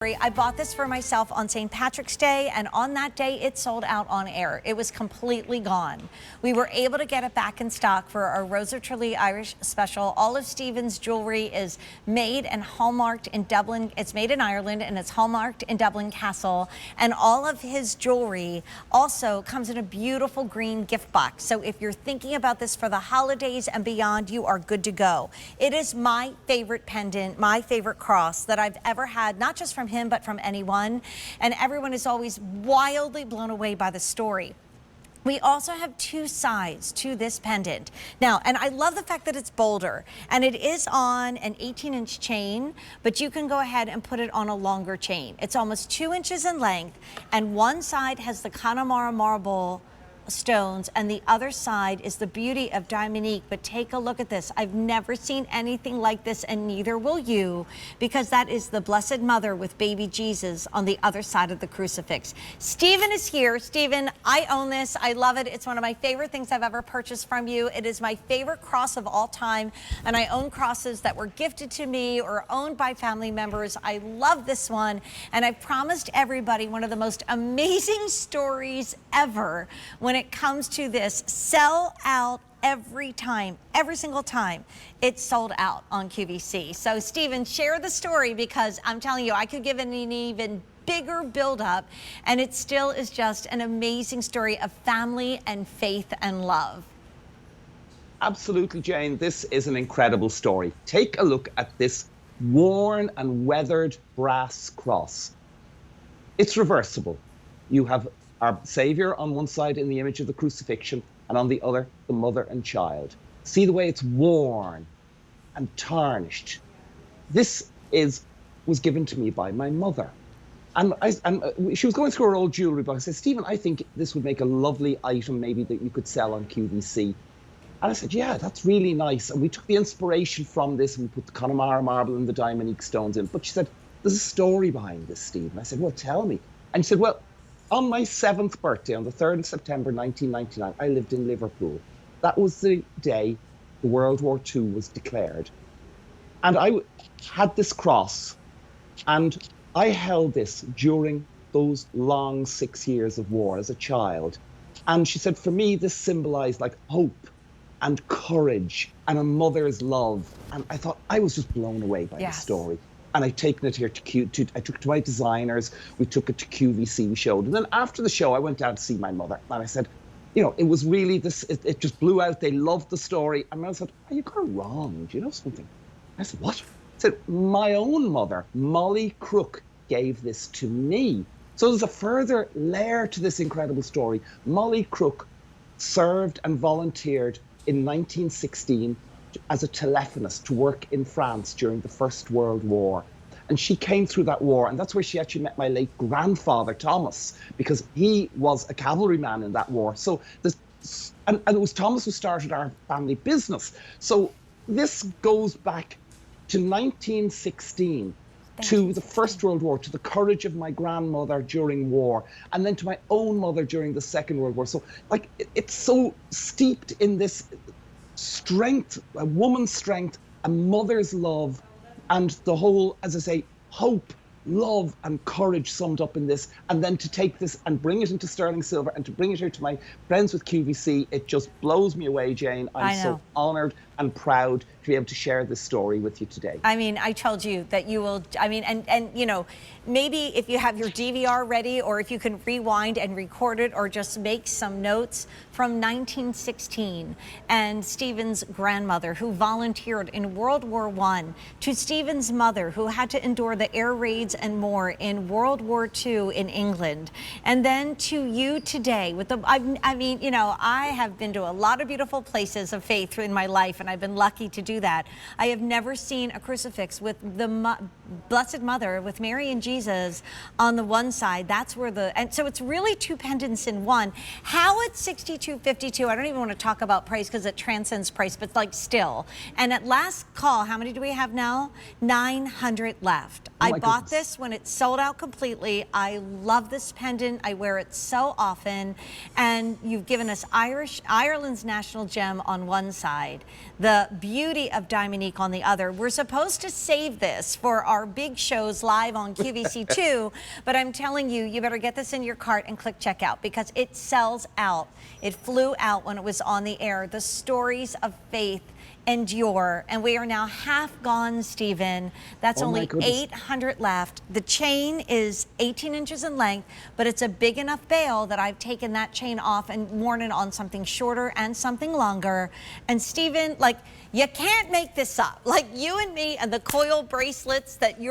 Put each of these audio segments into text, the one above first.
I bought this for myself on St. Patrick's Day, and on that day, it sold out on air. It was completely gone. We were able to get it back in stock for our Rose of Tralee Irish special. All of Stephen's jewelry is made and hallmarked in Dublin. It's made in Ireland, and it's hallmarked in Dublin Castle. And all of his jewelry also comes in a beautiful green gift box. So if you're thinking about this for the holidays and beyond, you are good to go. It is my favorite pendant, my favorite cross that I've ever had, not just from him, but from anyone. And everyone is always wildly blown away by the story. We also have two sides to this pendant. Now, and I love the fact that it's bolder, and it is on an 18-inch chain, but you can go ahead and put it on a longer chain. It's almost 2 inches in length, and one side has the Connemara marble stones, and the other side is the beauty of Diamonique. But take a look at this. I've never seen anything like this, and neither will you, because that is the Blessed Mother with baby Jesus on the other side of the crucifix. Stephen is here. Stephen, I own this. I love it. It's one of my favorite things I've ever purchased from you. It is my favorite cross of all time, and I own crosses that were gifted to me or owned by family members. I love this one, and I've promised everybody one of the most amazing stories ever when it comes to this. Sell out every time, every single time it's sold out on QVC. So Stephen, share the story, because I'm telling you, I could give it an even bigger build-up, and it still is just an amazing story of family and faith and love. Absolutely, Jane. This is an incredible story. Take a look at this worn and weathered brass cross. It's reversible. You have our Savior on one side in the image of the crucifixion, and on the other, the mother and child. See the way it's worn and tarnished. This was given to me by my mother. And she was going through her old jewelry box. I said, Stephen, I think this would make a lovely item maybe that you could sell on QVC. And I said, yeah, that's really nice. And we took the inspiration from this, and we put the Connemara marble and the Diamonique stones in. But she said, there's a story behind this, Stephen. I said, well, tell me. And she said, well, on my 7th birthday, on the 3rd of September 1999, I lived in Liverpool. That was the day the World War II was declared. And I had this cross, and I held this during those long 6 years of war as a child. And she said, for me, this symbolized like hope and courage and a mother's love. And I thought, I was just blown away by the story. And I'd taken it here I took it to my designers, we took it to QVC, we showed. And then after the show, I went down to see my mother, and I said, you know, it was really this, it just blew out. They loved the story. And I said, oh, you got it wrong. Do you know something? I said, what? I said, my own mother, Molly Crook, gave this to me. So there's a further layer to this incredible story. Molly Crook served and volunteered in 1916 as a telephonist to work in France during the First World War. And she came through that war, and that's where she actually met my late grandfather, Thomas, because he was a cavalryman in that war. So and it was Thomas who started our family business. So this goes back to 1916, to the First World War, to the courage of my grandmother during war, and then to my own mother during the Second World War. So like, it's so steeped in this strength, a woman's strength, a mother's love, and the whole, as I say, hope, love and courage summed up in this. And then to take this and bring it into sterling silver and to bring it here to my friends with QVC, it just blows me away, Jane. I'm so honored and proud to be able to share this story with you today. I mean, I told you that you will, I mean, and you know, maybe if you have your DVR ready, or if you can rewind and record it, or just make some notes from 1916, and Stephen's grandmother, who volunteered in World War I, to Stephen's mother, who had to endure the air raids and more in World War II in England, and then to you today with the, I mean, you know, I have been to a lot of beautiful places of faith in my life, and I've been lucky to do that. I have never seen a crucifix with the Blessed Mother, with Mary and Jesus on the one side. That's where and so it's really two pendants in one. How at $62.52, I don't even want to talk about price because it transcends price, but like still. And at last call, how many do we have now? 900 left. I bought this when it sold out completely. I love this pendant. I wear it so often. And you've given us Ireland's national gem on one side, the beauty of Diamonique on the other. We're supposed to save this for our big shows live on QVC2, but I'm telling you, you better get this in your cart and click checkout because it sells out. It flew out when it was on the air. The stories of faith endure, and we are now half gone, Stephen. That's only 800 left. The chain is 18 inches in length, but it's a big enough bail that I've taken that chain off and worn it on something shorter and something longer. And Stephen, like, you can't make this up. Like you and me and the coil bracelets that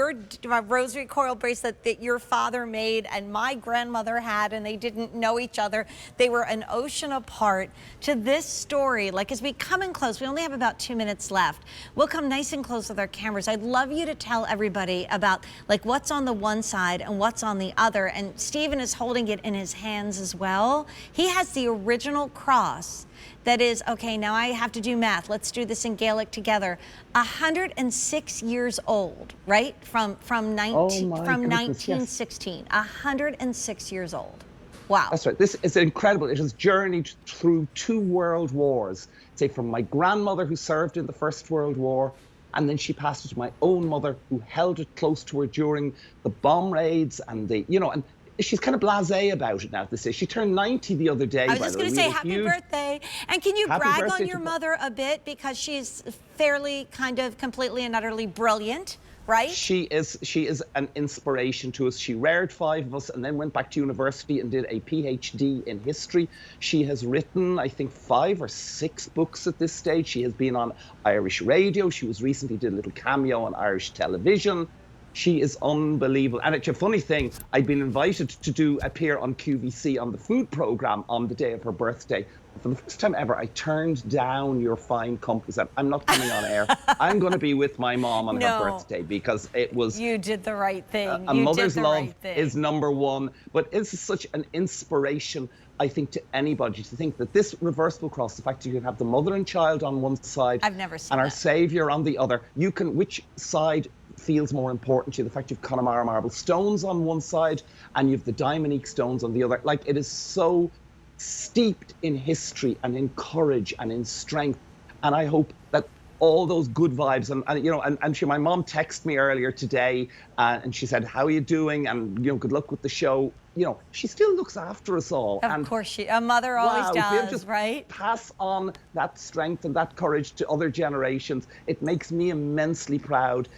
my rosary coil bracelet that your father made and my grandmother had, and they didn't know each other. They were an ocean apart. To this story, like as we come in close, we only have about 2 minutes left. We'll come nice and close with our cameras. I'd love you to tell everybody about like what's on the one side and what's on the other. And Stephen is holding it in his hands as well. He has the original cross. That is, okay, now I have to do math. Let's do this in Gaelic together. 106 years old, right? From 1916. 106 years old. Wow. That's right. This is incredible. It has journeyed through 2 world wars. Say from my grandmother who served in the First World War, and then she passed it to my own mother who held it close to her during the bomb raids and the, you know, and she's kind of blasé about it now. She turned 90 the other day. I was just going to say happy birthday. And can you brag on your mother a bit because she's fairly kind of completely and utterly brilliant, right? She is an inspiration to us. She reared 5 of us and then went back to university and did a PhD in history. She has written, I think, 5 or 6 books at this stage. She has been on Irish radio. She was recently did a little cameo on Irish television. She is unbelievable. And it's a funny thing, I'd been invited to appear on QVC on the food program on the day of her birthday. For the first time ever, I turned down your fine company. Said, I'm not coming on air. I'm going to be with my mom on her birthday because it was... You did the right thing. A mother's love is #1. But it's such an inspiration, I think, to anybody to think that this reversible cross, the fact that you can have the mother and child on one side I've never seen and that. our Saviour on the other, you can, which side feels more important to you? The fact you've Connemara marble stones on one side and you've the Diamonique stones on the other. Like, it is so steeped in history and in courage and in strength. And I hope that all those good vibes and you know, and my mom texted me earlier today and she said, how are you doing? And, you know, good luck with the show. You know, she still looks after us all. Of course a mother always does, just right? Pass on that strength and that courage to other generations. It makes me immensely proud.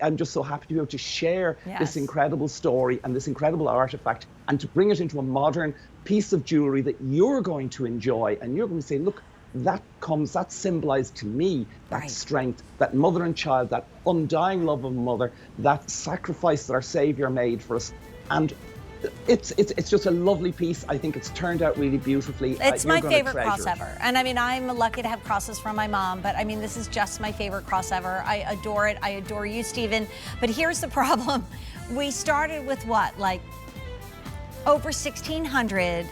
I'm just so happy to be able to share this incredible story and this incredible artifact and to bring it into a modern piece of jewelry that you're going to enjoy. And you're going to say, look, that symbolized to me that strength, that mother and child, that undying love of mother, that sacrifice that our Saviour made for us. And it's just a lovely piece. I think it's turned out really beautifully. It's my favorite cross ever. And I mean, I'm lucky to have crosses from my mom, but I mean, this is just my favorite cross ever. I adore it. I adore you, Stephen. But here's the problem. We started with what, like over 1,600.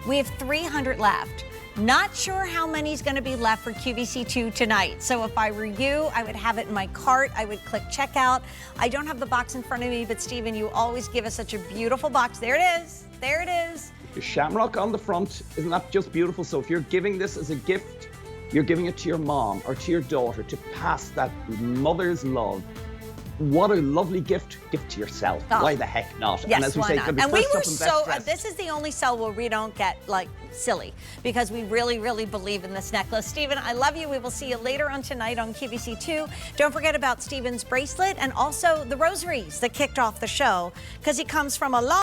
We have 300 left. Not sure how many's going to be left for QVC2 tonight. So if I were you, I would have it in my cart. I would click checkout. I don't have the box in front of me, but Stephen, you always give us such a beautiful box. There it is. There it is. The shamrock on the front. Isn't that just beautiful? So if you're giving this as a gift, you're giving it to your mom or to your daughter to pass that mother's love. What a lovely gift to yourself. Why the heck not? Yes, and as we say, and we were so, this is the only cell where we don't get like silly because we really, really believe in this necklace. Stephen, I love you. We will see you later on tonight on QVC2. Don't forget about Stephen's bracelet and also the rosaries that kicked off the show because he comes from a long